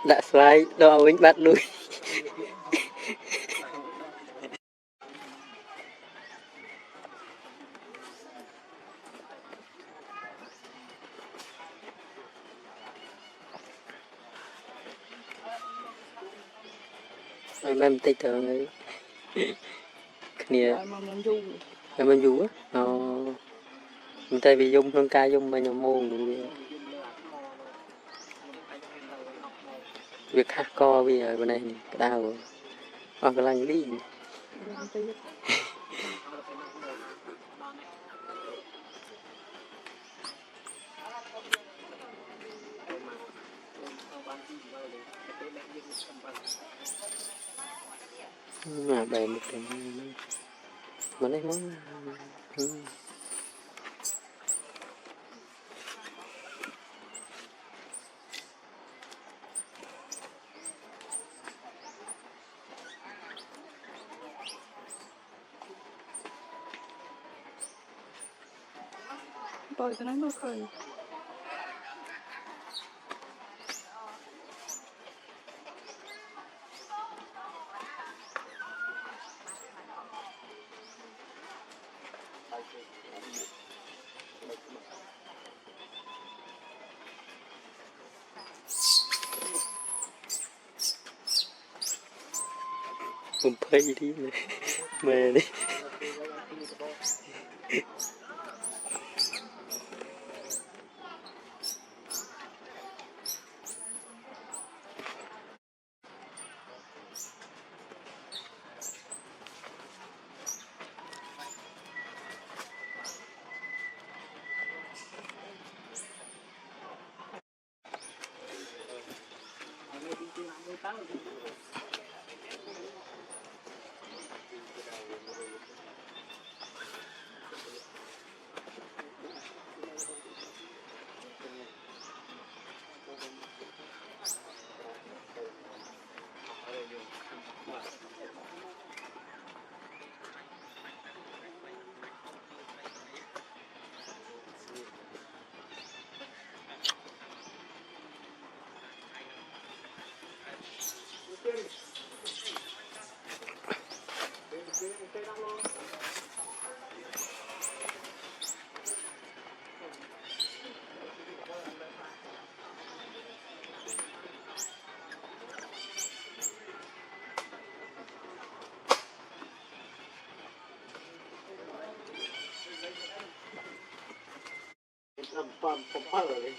đã slide đo với bắt lui em tích thường ấy kia em du á mình tay bị dung hơn ca dung mà nhầm môn việc khác co bây giờ bên này cái đau hoặc là những lý mà bèn được mà lấy món Bồi cho nó ngồi cười. Không phê đi mẹ điผมเปิดเลย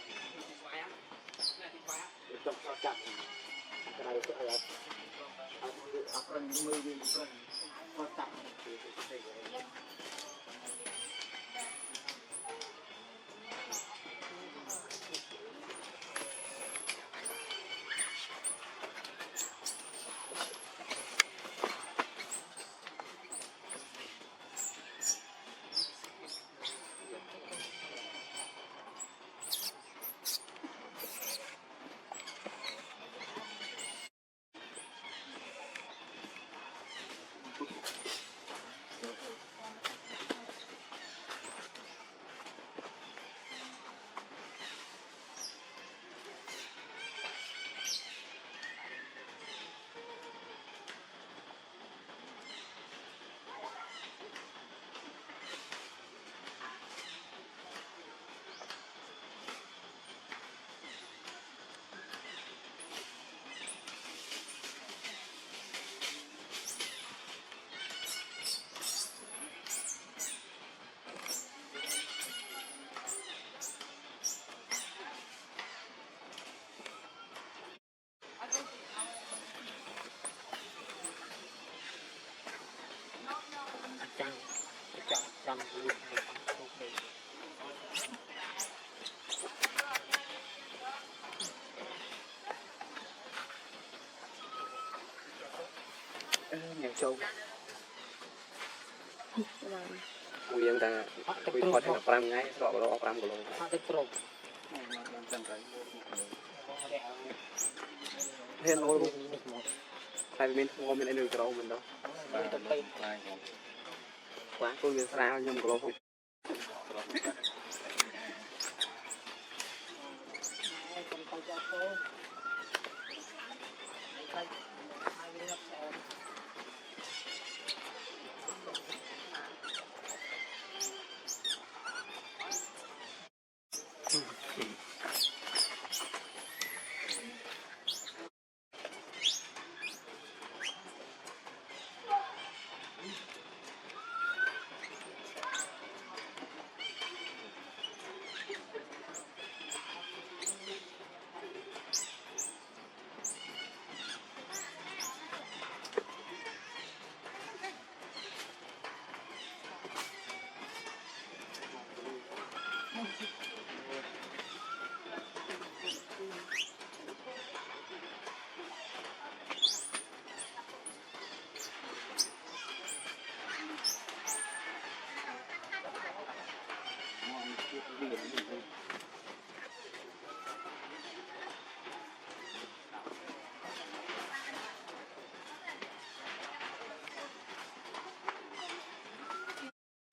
จับจับอะไรก็อะไรเอาคนมือยิงคนก็จับ Nhà châu Ui dân ta Ui khó thành là pram ngay Rõ rõ pram của lông Thế nó luôn Tại vì mình không có mình ăn được cho mình đâu Quá tôi người sao nhưng mà của lông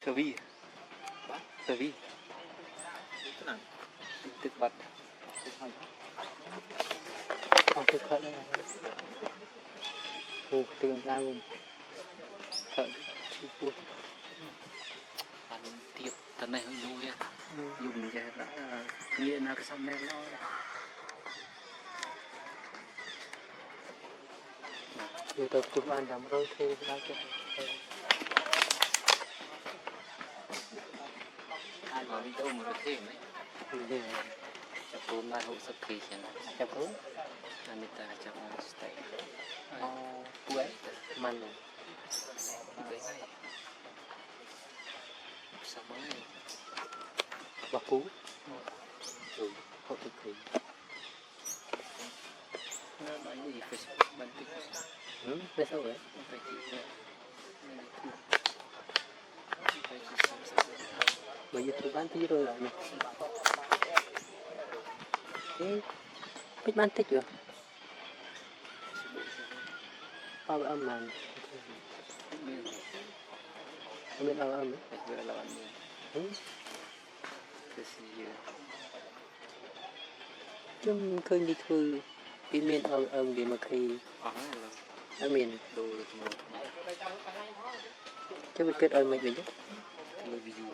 Cờ vi. Cờ vi. Tức bật. Không tức khởi đây. Ồ, tương ra luôn. Thợ chịu buồn. Ăn tiếp tận này hơi vui á. Dùng cho đã nghĩa là cái xong này nó Giờ tập chụp ăn làm rồi thì ra cho. ai mà video mà được thêm đấy. Chụp bốn ba hộ sắp kỳ chẳng Chụp bốn. anh ta chụp một stay. Quế. Mình rồi. Đấy này. Sao mới? Bà cú. Hộ thực kỳ. Nó nói gì Facebook bản tin. Để sao vậy? Phải chỉ Bây giờ tụi bán tí rồi lại nè. Ê, biết bán tích chưa? Bao âm mà. Không biết bao âm ấy. phải vừa là bạn mình. Cái gì Chúng khơi đi thư. Đi miền âm đi mà khi là ở miền. đồ được một Chứ biết kết ơn mình chứ. người ví dụ